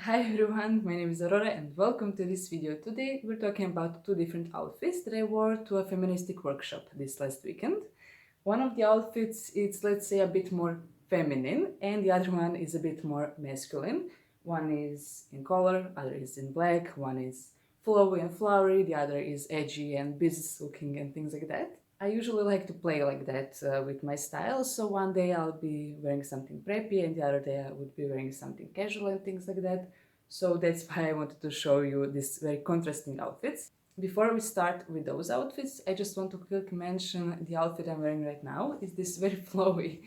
Hi everyone, my name is Aurora and welcome to this video. Today we're talking about two different outfits that I wore to a feministic workshop this last weekend. One of the outfits is, let's say, a bit more feminine and the other one is a bit more masculine. One is in color, other is in black, one is flowy and flowery, the other is edgy and business looking and things like that. I usually like to play like that with my style, so one day I'll be wearing something preppy and the other day I would be wearing something casual and things like that. So that's why I wanted to show you these very contrasting outfits. Before we start with those outfits, I just want to quickly mention the outfit I'm wearing right now is this very flowy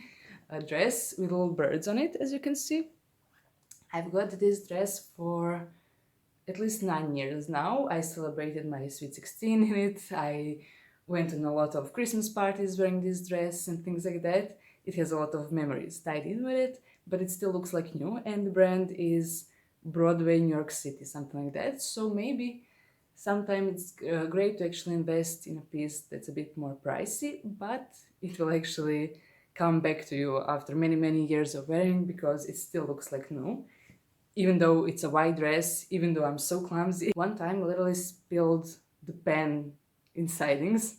dress with little birds on it, as you can see. I've got this dress for at least 9 years now. I celebrated my sweet 16 in it. I went on a lot of Christmas parties wearing this dress and things like that. It has a lot of memories tied in with it, but it still looks like new, and the brand is Broadway, New York City, something like that. So maybe sometime it's great to actually invest in a piece that's a bit more pricey, but it will actually come back to you after many, many years of wearing because it still looks like new. Even though it's a white dress, even though I'm so clumsy. One time I literally spilled the pen insidings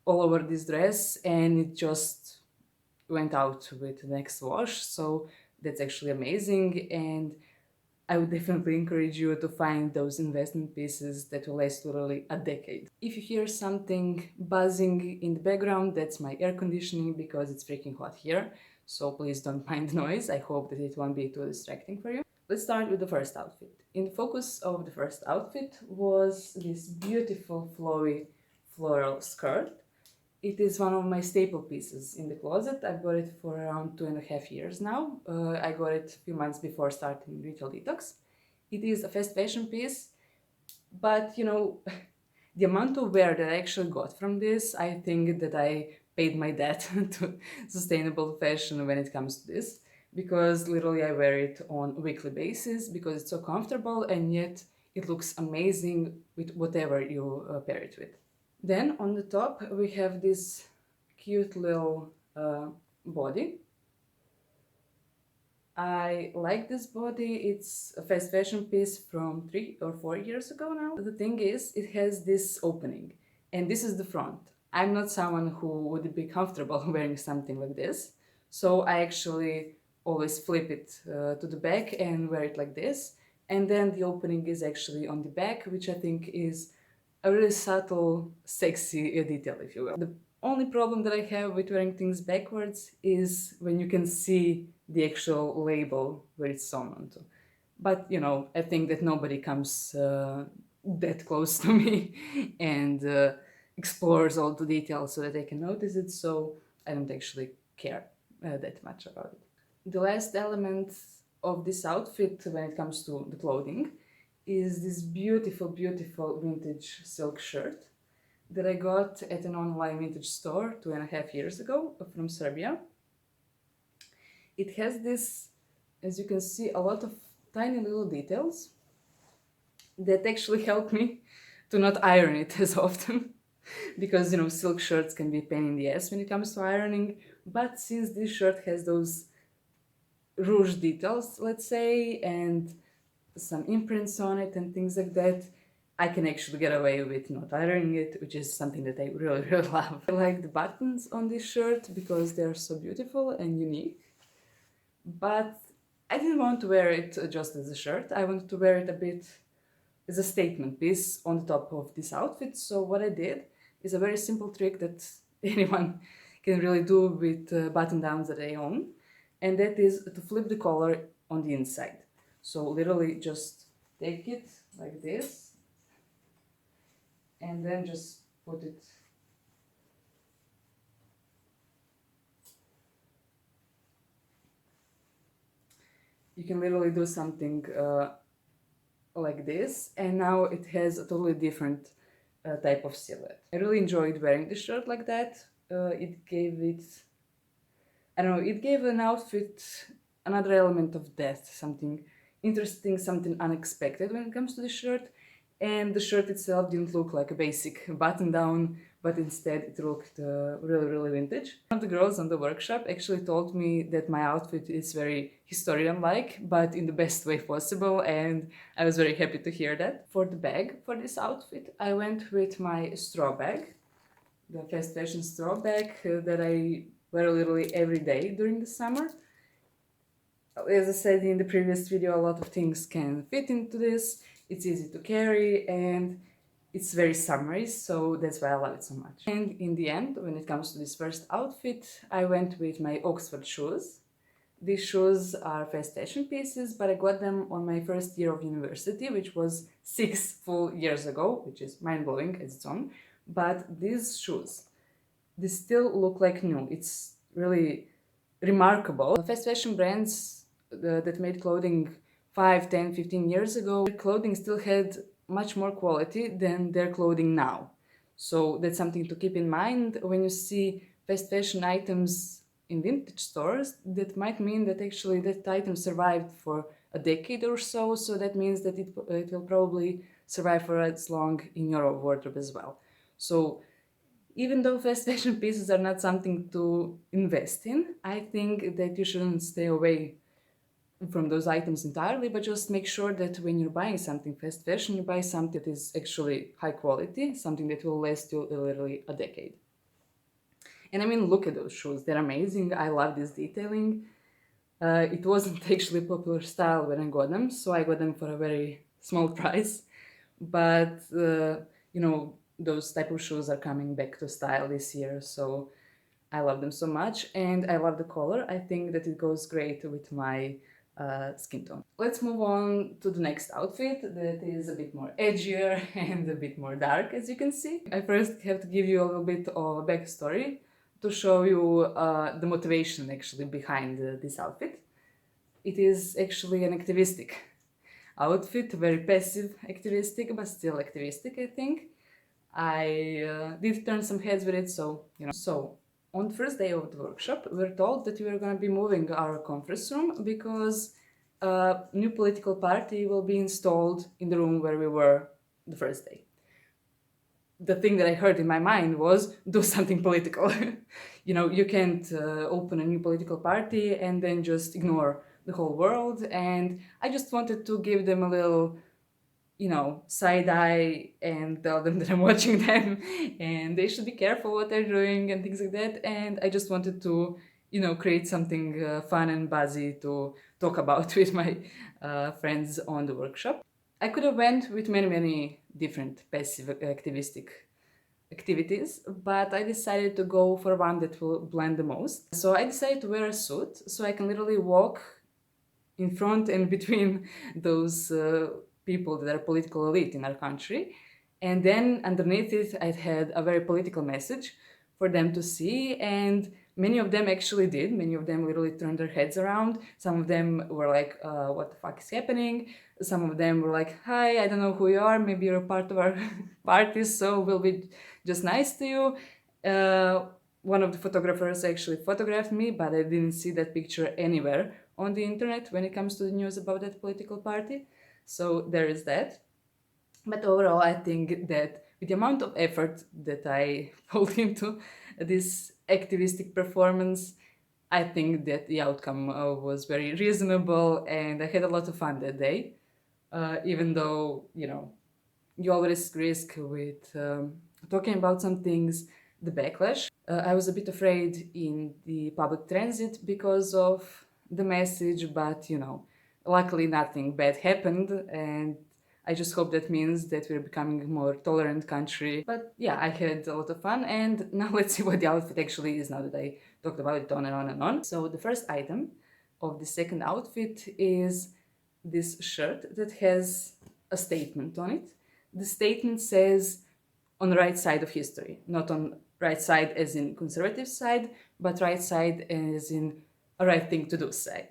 all over this dress and it just went out with the next wash, so that's actually amazing, and I would definitely encourage you to find those investment pieces that will last literally a decade. If you hear something buzzing in the background, that's my air conditioning because it's freaking hot here, so please don't mind the noise. I hope that it won't be too distracting for you. Let's start with the first outfit. In the focus of the first outfit was this beautiful flowy floral skirt. It is one of my staple pieces in the closet. I've got it for around 2.5 years now. I got it a few months before starting Retail Detox. It is a fast fashion piece, but the amount of wear that I actually got from this, I think that I paid my debt to sustainable fashion when it comes to this, because literally I wear it on a weekly basis because it's so comfortable and yet it looks amazing with whatever you pair it with. Then on the top we have this cute little body. I like this body. It's a fast fashion piece from 3 or 4 years ago now. The thing is, it has this opening and this is the front. I'm not someone who would be comfortable wearing something like this, so I actually always flip it to the back and wear it like this, and then the opening is actually on the back, which I think is a really subtle, sexy detail, if you will. The only problem that I have with wearing things backwards is when you can see the actual label where it's sewn onto. But I think that nobody comes that close to me and explores all the details so that they can notice it, so I don't actually care that much about it. The last element of this outfit when it comes to the clothing is this beautiful, beautiful vintage silk shirt that I got at an online vintage store 2.5 years ago from Serbia. It has this, as you can see, a lot of tiny little details that actually help me to not iron it as often because silk shirts can be a pain in the ass when it comes to ironing, but since this shirt has those rouge details, let's say, and some imprints on it and things like that, I can actually get away with not ironing it, which is something that I really, really love. I like the buttons on this shirt because they're so beautiful and unique, but I didn't want to wear it just as a shirt. I wanted to wear it a bit as a statement piece on the top of this outfit. So what I did is a very simple trick that anyone can really do with button downs that I own, and that is to flip the collar on the inside. So literally just take it like this and then just put it you can literally do something like this, and now it has a totally different type of silhouette. I really enjoyed wearing this shirt like that. It gave it, I don't know, it gave an outfit another element of depth, something interesting, something unexpected when it comes to the shirt. And the shirt itself didn't look like a basic button down, but instead it looked really, really vintage. One of the girls on the workshop actually told me that my outfit is very historian-like, but in the best way possible, and I was very happy to hear that. For the bag for this outfit, I went with my straw bag, the fast fashion straw bag that I wear literally every day during the summer. As I said in the previous video, a lot of things can fit into this. It's easy to carry and it's very summery, so that's why I love it so much. And in the end, when it comes to this first outfit, I went with my Oxford shoes. These shoes are fast fashion pieces, but I got them on my first year of university, which was 6 full years ago, which is mind-blowing as its own. But these shoes, they still look like new. It's really remarkable. Fast fashion brands that made clothing 5, 10, 15 years ago, their clothing still had much more quality than their clothing now. So that's something to keep in mind when you see fast fashion items in vintage stores. That might mean that actually that item survived for a decade or so, so that means that it will probably survive for as long in your wardrobe as well. So even though fast fashion pieces are not something to invest in, I think that you shouldn't stay away from those items entirely, but just make sure that when you're buying something fast fashion, you buy something that is actually high quality, something that will last you literally a decade. And I mean, look at those shoes, they're amazing. I love this detailing. It wasn't actually a popular style when I got them, so I got them for a very small price. But, you know, those type of shoes are coming back to style this year, so I love them so much. And I love the color. I think that it goes great with my skin tone. Let's move on to the next outfit that is a bit more edgier and a bit more dark, as you can see. I first have to give you a little bit of a backstory to show you the motivation actually behind this outfit. It is actually an activistic outfit, very passive activistic, but still activistic, I think. I did turn some heads with it, so, you know. So, on the first day of the workshop, we were told that we were going to be moving our conference room because a new political party will be installed in the room where we were the first day. The thing that I heard in my mind was, do something political. You know, you can't open a new political party and then just ignore the whole world. And I just wanted to give them a little, you know, side eye and tell them that I'm watching them and they should be careful what they're doing and things like that. And I just wanted to, you know, create something fun and buzzy to talk about with my friends on the workshop. I could have went with many different passive activistic activities, but I decided to go for one that will blend the most. So I decided to wear a suit so I can literally walk in front and between those people that are political elite in our country. And then underneath it, I had a very political message for them to see, and many of them actually did. Many of them literally turned their heads around. Some of them were like, what the fuck is happening? Some of them were like, hi, I don't know who you are, maybe you're a part of our party, so we'll be just nice to you. One of the photographers actually photographed me, but I didn't see that picture anywhere on the internet when it comes to the news about that political party. So there is that. But overall, I think that with the amount of effort that I put into this activistic performance, I think that the outcome was very reasonable and I had a lot of fun that day. Even though, you know, you always risk with talking about some things, the backlash. I was a bit afraid in the public transit because of the message, but, you know, luckily nothing bad happened, and I just hope that means that we're becoming a more tolerant country. But yeah, I had a lot of fun, and now let's see what the outfit actually is now that I talked about it on and on and on. So the first item of the second outfit is this shirt that has a statement on it. The statement says, on the right side of history, not on right side as in conservative side, but right side as in a right thing to do side.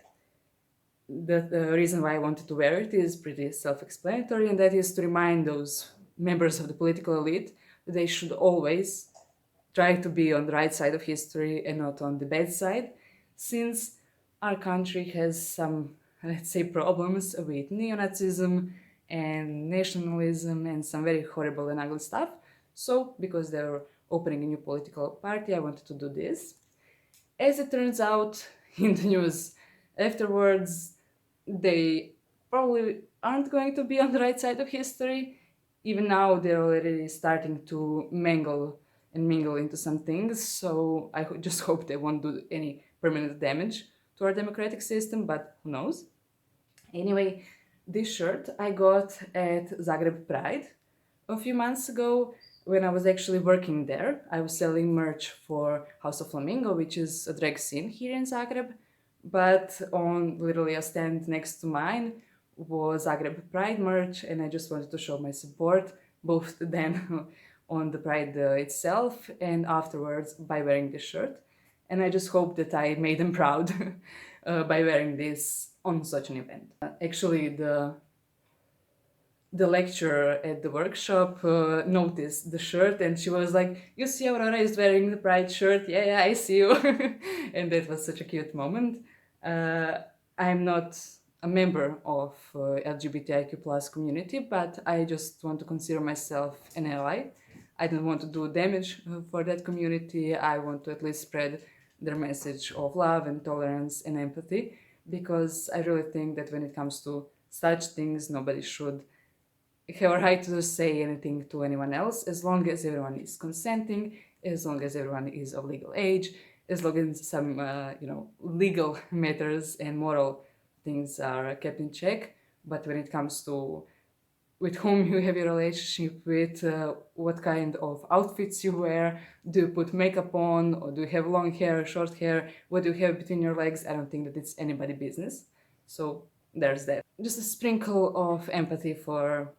The reason why I wanted to wear it is pretty self-explanatory, and that is to remind those members of the political elite that they should always try to be on the right side of history and not on the bad side, since our country has some, let's say, problems with neo-Nazism and nationalism and some very horrible and ugly stuff. So, because there opening a new political party, I wanted to do this. As it turns out, in the news afterwards, they probably aren't going to be on the right side of history. Even now, they're already starting to mingle into some things. So I just hope they won't do any permanent damage to our democratic system, but who knows? Anyway, this shirt I got at Zagreb Pride a few months ago when I was actually working there. I was selling merch for House of Flamingo, which is a drag scene here in Zagreb. But on literally a stand next to mine was Zagreb Pride merch, and I just wanted to show my support, both then on the Pride itself and afterwards by wearing this shirt. And I just hope that I made them proud by wearing this on such an event. Actually, the lecturer at the workshop noticed the shirt and she was like, "You see, Aurora is wearing the Pride shirt. Yeah, yeah, I see you." And that was such a cute moment. I'm not a member of LGBTIQ plus community, but I just want to consider myself an ally. I don't want to do damage for that community. I want to at least spread their message of love and tolerance and empathy, because I really think that when it comes to such things, nobody should have a right to say anything to anyone else, as long as everyone is consenting, as long as everyone is of legal age, as long as some legal matters and moral things are kept in check. But when it comes to with whom you have a relationship with, what kind of outfits you wear, do you put makeup on, or do you have long hair, short hair, what do you have between your legs, I don't think that it's anybody's business. So there's that. Just a sprinkle of empathy for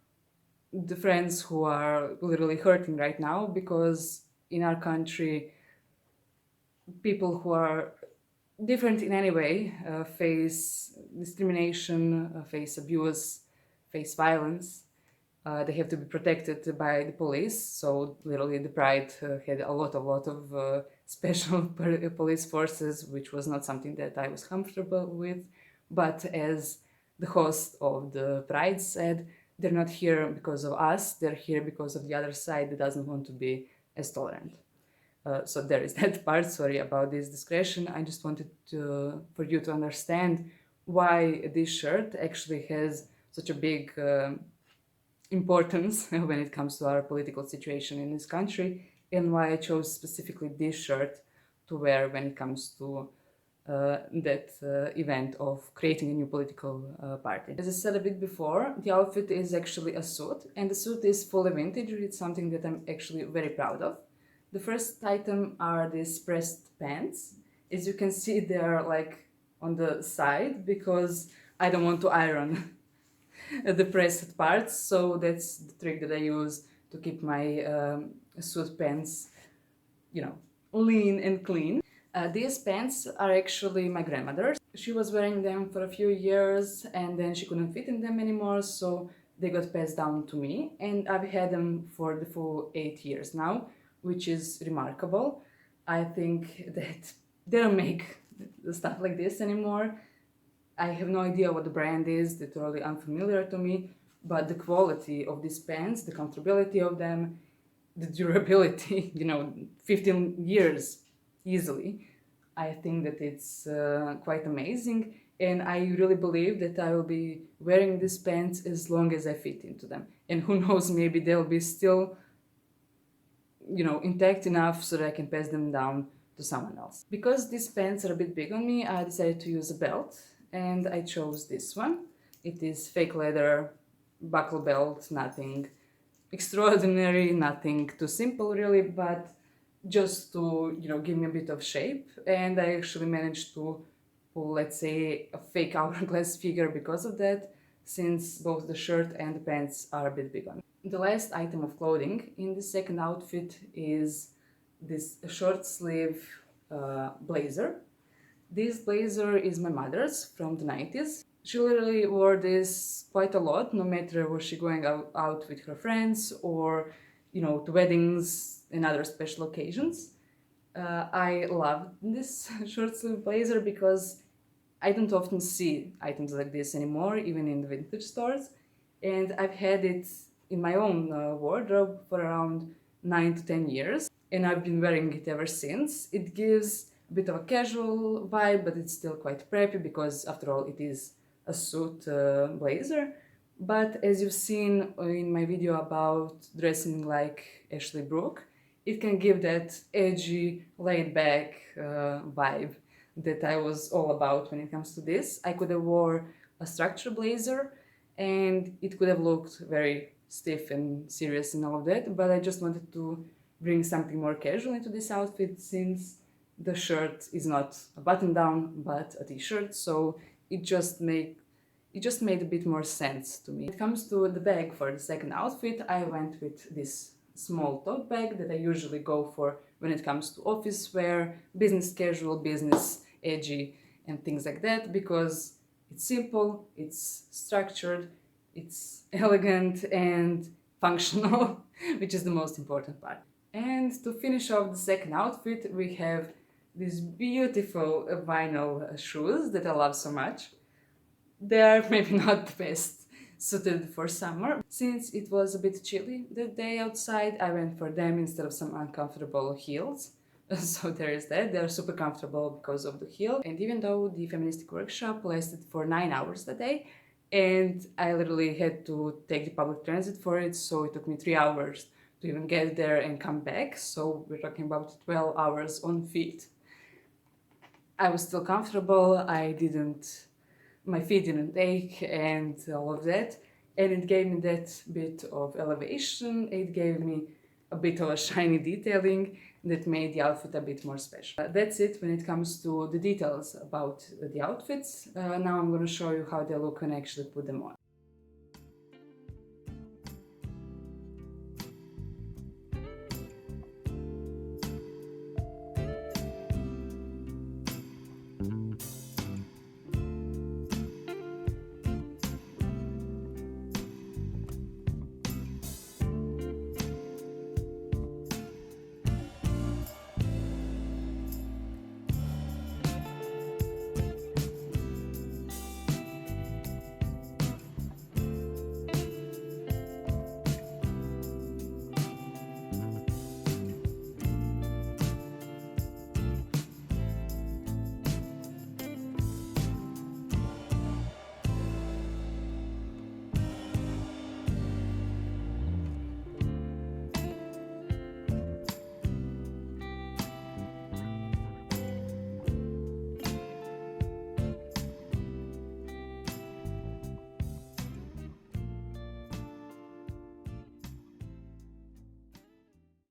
the friends who are literally hurting right now, because in our country, people who are different in any way face discrimination, face abuse, face violence. They have to be protected by the police. So literally, the Pride had a lot of special police forces, which was not something that I was comfortable with. But as the host of the Pride said, they're not here because of us. They're here because of the other side that doesn't want to be as tolerant. So there is that part. Sorry about this discretion. I just wanted for you to understand why this shirt actually has such a big importance when it comes to our political situation in this country, and why I chose specifically this shirt to wear when it comes to that event of creating a new political party. As I said a bit before, the outfit is actually a suit, and the suit is fully vintage. It's something that I'm actually very proud of. The first item are these pressed pants. As you can see, they are like on the side because I don't want to iron the pressed parts, so that's the trick that I use to keep my suit pants, lean and clean. These pants are actually my grandmother's. She was wearing them for a few years and then she couldn't fit in them anymore, so they got passed down to me, and I've had them for the full 8 years now, which is remarkable. I think that they don't make stuff like this anymore. I have no idea what the brand is, they're totally unfamiliar to me, but the quality of these pants, the comfortability of them, the durability, 15 years easily, I think that it's quite amazing. And I really believe that I will be wearing these pants as long as I fit into them. And who knows, maybe they'll be still, intact enough so that I can pass them down to someone else. Because these pants are a bit big on me, I decided to use a belt, and I chose this one. It is fake leather, buckle belt, nothing extraordinary, nothing too simple really, but just to, give me a bit of shape. And I actually managed to pull, let's say, a fake hourglass figure because of that, since both the shirt and the pants are a bit big on me. The last item of clothing in the second outfit is this short sleeve blazer. This blazer is my mother's from the 90s. She literally wore this quite a lot, no matter was she going out with her friends or, to weddings and other special occasions. I love this short sleeve blazer because I don't often see items like this anymore, even in the vintage stores. And I've had it in my own wardrobe for around 9 to 10 years. and I've been wearing it ever since. It gives a bit of a casual vibe, but it's still quite preppy because after all it is a suit blazer. But as you've seen in my video about dressing like Ashley Brooke, it can give that edgy, laid-back vibe that I was all about when it comes to this. I could have wore a structured blazer and it could have looked very stiff and serious and all of that, but I just wanted to bring something more casual into this outfit since the shirt is not a button down but a t-shirt, so it just made a bit more sense to me. When it comes to the bag for the second outfit, I went with this small tote bag that I usually go for when it comes to office wear, business casual, business edgy and things like that, because it's simple, it's structured, it's elegant and functional, which is the most important part. And to finish off the second outfit, we have these beautiful vinyl shoes that I love so much. They are maybe not the best suited for summer. Since it was a bit chilly that day outside, I went for them instead of some uncomfortable heels. So there is that. They are super comfortable because of the heel. And even though the feministic workshop lasted for 9 hours that day, and I literally had to take the public transit for it, so it took me 3 hours to even get there and come back. So we're talking about 12 hours on feet. I was still comfortable. My feet didn't ache and all of that, and it gave me that bit of elevation. It gave me a bit of a shiny detailing that made the outfit a bit more special. That's it when it comes to the details about the outfits. Now I'm going to show you how they look when I actually put them on.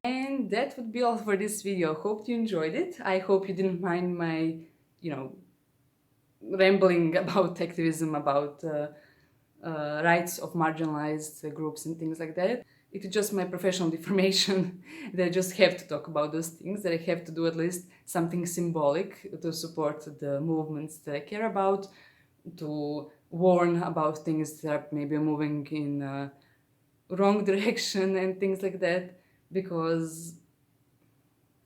And that would be all for this video. Hope you enjoyed it. I hope you didn't mind my, rambling about activism, about rights of marginalized groups and things like that. It is just my professional deformation that I just have to talk about those things, that I have to do at least something symbolic to support the movements that I care about, to warn about things that are maybe moving in a wrong direction and things like that, because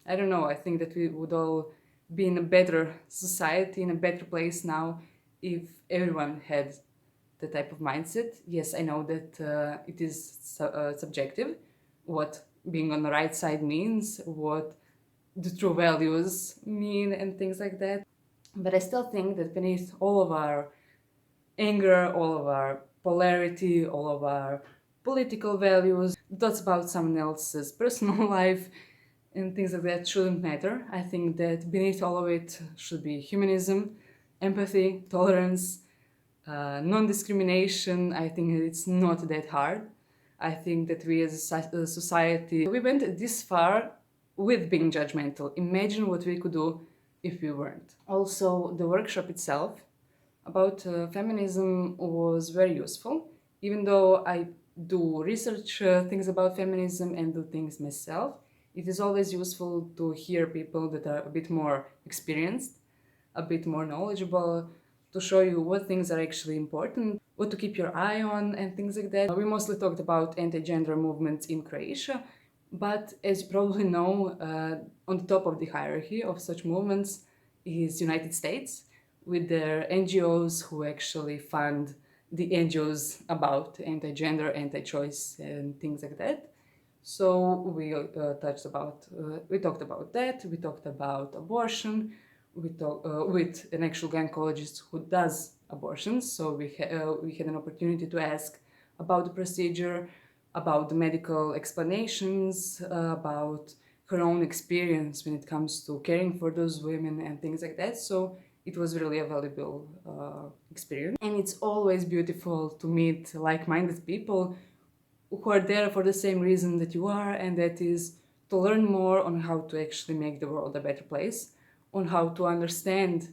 I don't know, I think that we would all be in a better society, in a better place now if everyone had the type of mindset. Yes, I know that it is subjective, what being on the right side means, what the true values mean and things like that. But I still think that beneath all of our anger, all of our polarity, all of our political values, thoughts about someone else's personal life and things like that shouldn't matter. I think that beneath all of it should be humanism, empathy, tolerance, non-discrimination. I think it's not that hard. I think that we as a society, we went this far with being judgmental. Imagine what we could do if we weren't. Also, the workshop itself about feminism was very useful. Even though I do research things about feminism and do things myself, it is always useful to hear people that are a bit more experienced, a bit more knowledgeable, to show you what things are actually important, what to keep your eye on and things like that. We mostly talked about anti-gender movements in Croatia, but as you probably know, on the top of the hierarchy of such movements is United States, with their NGOs who actually fund the NGOs about anti-gender, anti-choice and things like that. So we talked about that. We talked about abortion. We talked with an actual gynecologist who does abortions. So we had an opportunity to ask about the procedure, about the medical explanations, about her own experience when it comes to caring for those women and things like that. So it was really a valuable experience. And it's always beautiful to meet like-minded people who are there for the same reason that you are, and that is to learn more on how to actually make the world a better place, on how to understand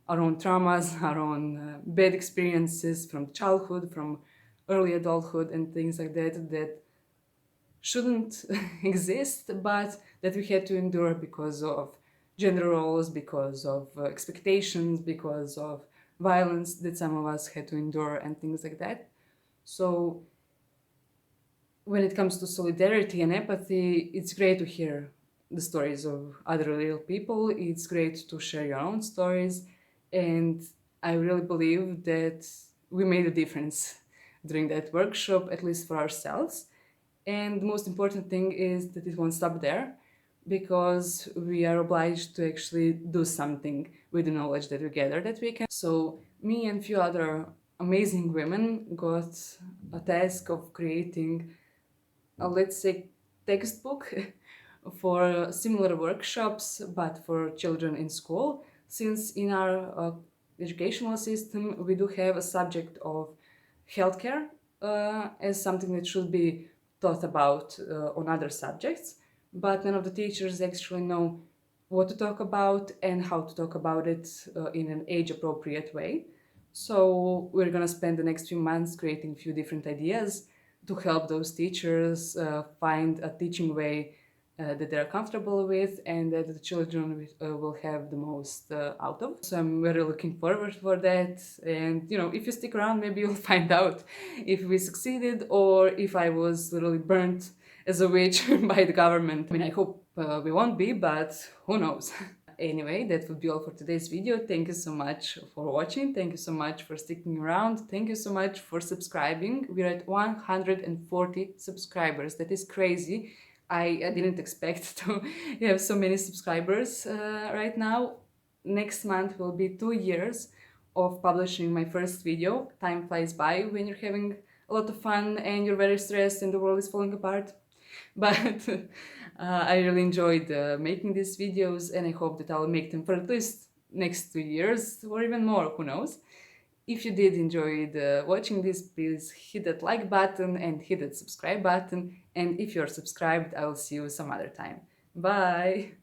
our own traumas, our own bad experiences from childhood, from early adulthood, and things like that that shouldn't exist, but that we had to endure because of gender roles, because of expectations, because of violence that some of us had to endure, and things like that. So when it comes to solidarity and empathy, it's great to hear the stories of other real people. It's great to share your own stories. And I really believe that we made a difference during that workshop, at least for ourselves. And the most important thing is that it won't stop there, because we are obliged to actually do something with the knowledge that we gather that we can. So me and few other amazing women got a task of creating let's say, textbook for similar workshops, but for children in school. Since in our educational system, we do have a subject of healthcare as something that should be taught about on other subjects, but none of the teachers actually know what to talk about and how to talk about it in an age appropriate way. So we're gonna spend the next few months creating a few different ideas to help those teachers find a teaching way that they're comfortable with and that the children will have the most out of. So I'm very looking forward for that. And you know, if you stick around, maybe you'll find out if we succeeded or if I was literally burnt as a witch by the government. I mean, I hope we won't be, but who knows. Anyway, that would be all for today's video. Thank you so much for watching. Thank you so much for sticking around. Thank you so much for subscribing. We're at 140 subscribers. That is crazy. I didn't expect to have so many subscribers right now. Next month will be 2 years of publishing my first video. Time flies by when you're having a lot of fun and you're very stressed and the world is falling apart. But I really enjoyed making these videos, and I hope that I'll make them for at least next 2 years or even more, who knows. If you did enjoy watching this, please hit that like button and hit that subscribe button. And if you're subscribed, I will see you some other time. Bye!